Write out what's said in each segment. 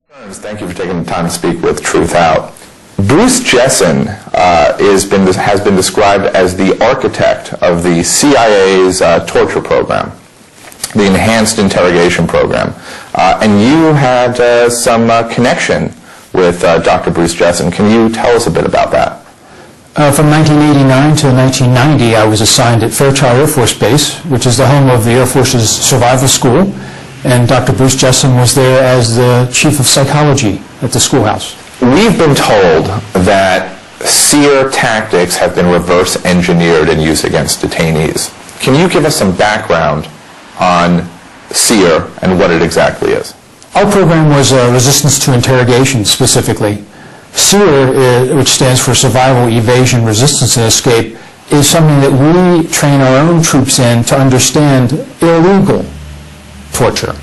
Thank you for taking the time to speak with Truth Out. Bruce Jessen has been described as the architect of the CIA's torture program, the enhanced interrogation program. And you had some connection with Dr. Bruce Jessen. Can you tell us a bit about that? From 1989 to 1990, I was assigned at Fairchild Air Force Base, which is the home of the Air Force's survival school, and Dr. Bruce Jessen was there as the chief of psychology at the schoolhouse. We've been told that SEER tactics have been reverse engineered and used against detainees. Can you give us some background on SEER and what it exactly is? Our program was resistance to interrogation specifically. SEER, which stands for Survival, Evasion, Resistance, and Escape, is something that we train our own troops in to understand illegal torture.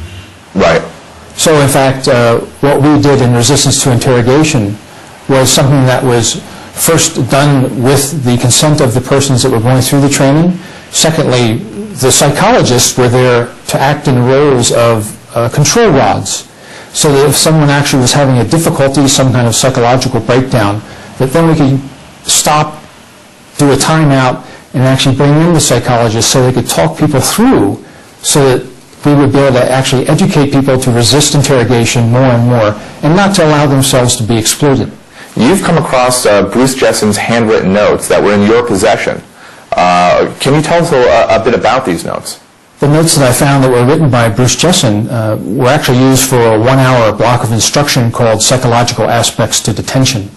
Right. So in fact, what we did in resistance to interrogation was something that was first done with the consent of the persons that were going through the training. Secondly, the psychologists were there to act in roles of control rods, so that if someone actually was having a difficulty, some kind of psychological breakdown, that then we could stop, do a timeout, and actually bring in the psychologist so they could talk people through, so that we would be able to actually educate people to resist interrogation more and more, and not to allow themselves to be exploited. You've come across Bruce Jessen's handwritten notes that were in your possession. Can you tell us a bit about these notes? The notes that I found that were written by Bruce Jessen were actually used for a 1-hour block of instruction called Psychological Aspects to Detention.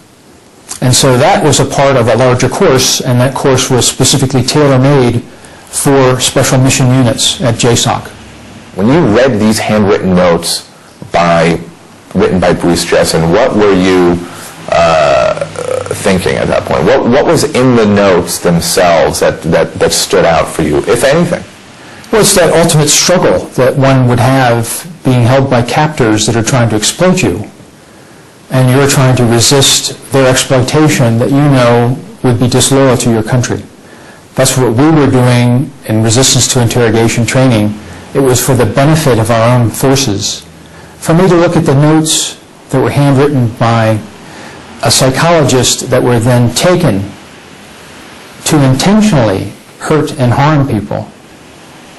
And so that was a part of a larger course, and that course was specifically tailor-made for special mission units at JSOC. When you read these handwritten notes written by Bruce Jessen, what were you thinking at that point? What was in the notes themselves that stood out for you, if anything? Well, it's that ultimate struggle that one would have being held by captors that are trying to exploit you, and you're trying to resist their exploitation that you know would be disloyal to your country. That's what we were doing in resistance to interrogation training. It was for the benefit of our own forces. For me to look at the notes that were handwritten by a psychologist that were then taken to intentionally hurt and harm people,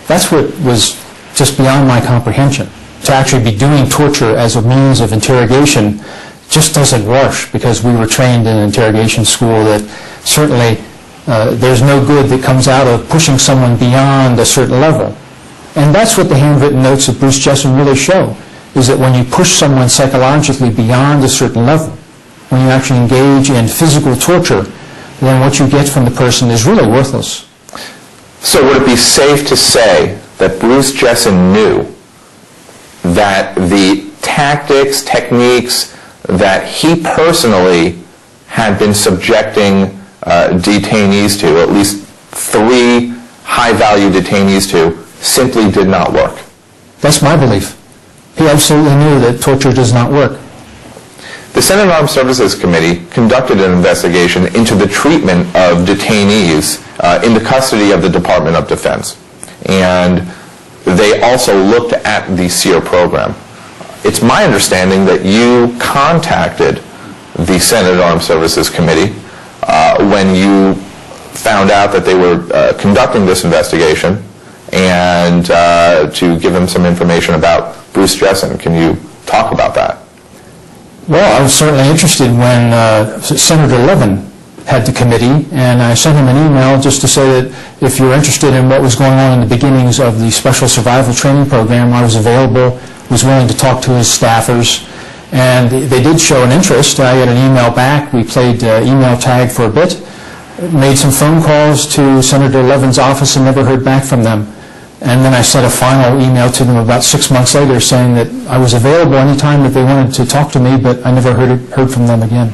that's what was just beyond my comprehension. To actually be doing torture as a means of interrogation just doesn't wash, because we were trained in an interrogation school that certainly there's no good that comes out of pushing someone beyond a certain level. And that's what the handwritten notes of Bruce Jessen really show, is that when you push someone psychologically beyond a certain level, when you actually engage in physical torture, then what you get from the person is really worthless. So would it be safe to say that Bruce Jessen knew that the tactics, techniques that he personally had been subjecting detainees to, at least 3 high-value detainees to, simply did not work? That's my belief. He absolutely knew that torture does not work. The Senate Armed Services Committee conducted an investigation into the treatment of detainees in the custody of the Department of Defense. And they also looked at the SEER program. It's my understanding that you contacted the Senate Armed Services Committee when you found out that they were conducting this investigation, and to give them some information about Bruce Jessen. Can you talk about that? Well, I was certainly interested when Senator Levin had the committee, and I sent him an email just to say that if you're interested in what was going on in the beginnings of the Special Survival Training Program, I was available, was willing to talk to his staffers, and they did show an interest. I got an email back. We played email tag for a bit, made some phone calls to Senator Levin's office and never heard back from them. And then I sent a final email to them about 6 months later saying that I was available anytime that they wanted to talk to me, but I never heard from them again.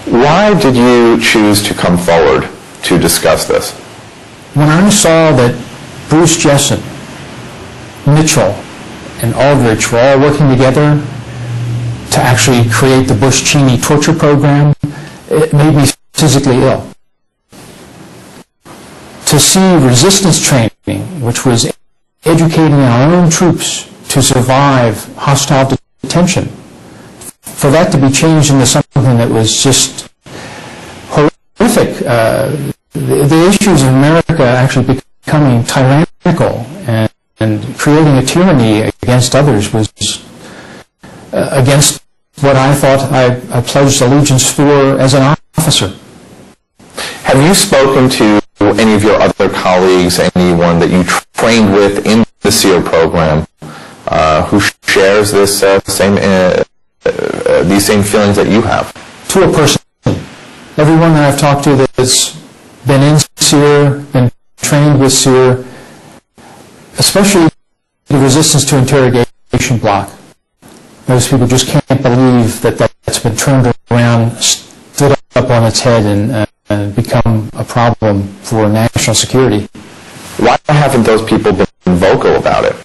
Why did you choose to come forward to discuss this? When I saw that Bruce Jessen, Mitchell, and Aldrich were all working together to actually create the Bush-Cheney torture program, it made me physically ill. To see resistance training, which was educating our own troops to survive hostile detention, for that to be changed into something that was just horrific, the issues in America actually becoming tyrannical and creating a tyranny against others was against what I thought I pledged allegiance for as an officer. Have you spoken to any of your other colleagues, anyone that you trained with in the SEER program, who shares this these same feelings that you have? To a person. Everyone that I've talked to that's been in SEER, been trained with SEER, especially the resistance to interrogation block. Most people just can't believe that that's been turned around, stood up on its head, and become a problem for national security. Why haven't those people been vocal about it?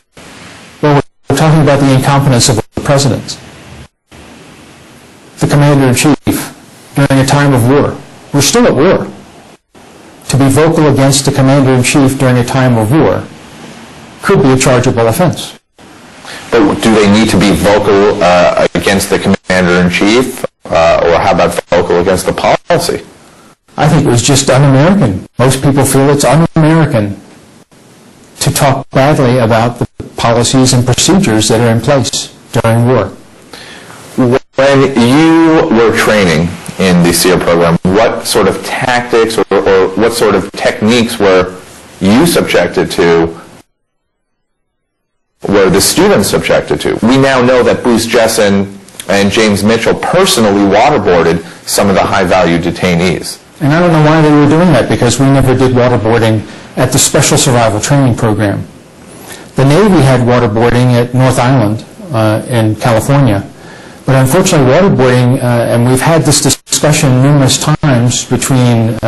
Well, we're talking about the incompetence of the president, the commander-in-chief, during a time of war. We're still at war. To be vocal against the commander-in-chief during a time of war could be a chargeable offense. But do they need to be vocal against the commander-in-chief, or how about vocal against the policy? I think it was just un-American. Most people feel it's un-American to talk badly about the policies and procedures that are in place during war. When you were training in the SEER program, what sort of tactics or what sort of techniques were you subjected to, were the students subjected to? We now know that Bruce Jessen and James Mitchell personally waterboarded some of the high-value detainees. And I don't know why they were doing that, because we never did waterboarding at the Special Survival Training Program. The Navy had waterboarding at North Island in California. But unfortunately, waterboarding, and we've had this discussion numerous times between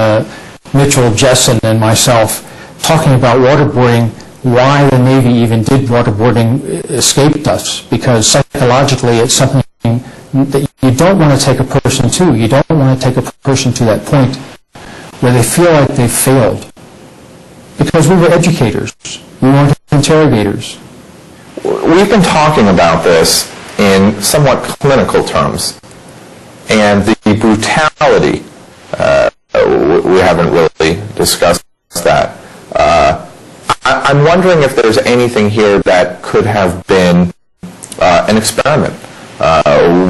Mitchell, Jessen, and myself, talking about waterboarding, why the Navy even did waterboarding escaped us, because psychologically it's something that you don't want to take a person to. You don't want to take a person to that point where they feel like they've failed. Because we were educators. We weren't interrogators. We've been talking about this in somewhat clinical terms. And the brutality, we haven't really discussed that. I'm wondering if there's anything here that could have been an experiment.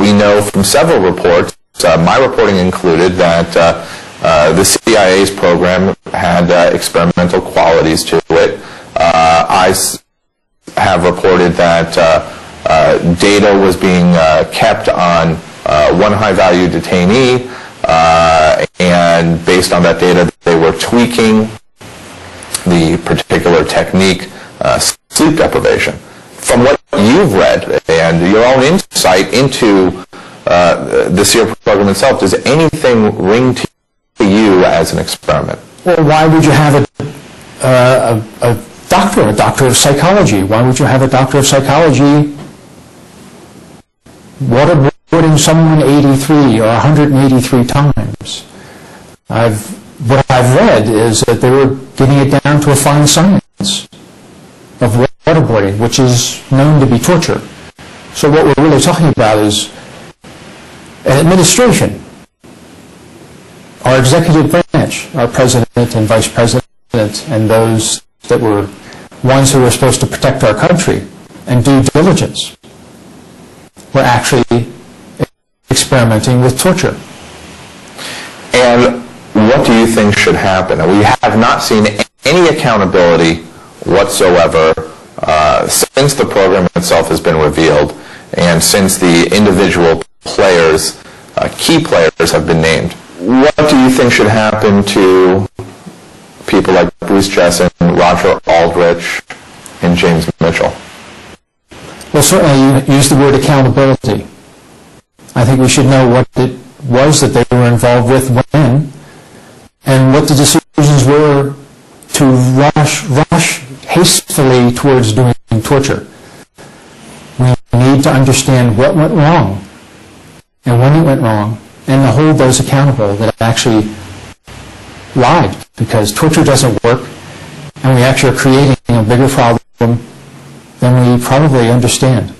We know from several reports, my reporting included, that the CIA's program had experimental qualities to it. I have reported that data was being kept on one high-value detainee, and based on that data, they were tweaking the particular technique, sleep deprivation. From what you've read and your own insight into the SEER program itself, does anything ring to you as an experiment? Well, why would you have a doctor of psychology? Why would you have a doctor of psychology waterboarding someone 83 or 183 times? What I've read is that they were getting it down to a fine science of waterboarding, which is known to be torture. So what we're really talking about is an administration, our executive branch, our president and vice president, and those that were ones who were supposed to protect our country and due diligence, were actually experimenting with torture. And what do you think should happen? We have not seen any accountability whatsoever since the program itself has been revealed and since the individual players, key players, have been named. What do you think should happen to people like Bruce Jessen, Roger Aldrich, and James Mitchell? Well, certainly you use the word accountability. I think we should know what it was that they were involved with when, and what the decisions were to rush hastily towards doing torture. We need to understand what went wrong and when it went wrong, and to hold those accountable that actually lied, because torture doesn't work, and we actually are creating a bigger problem than we probably understand.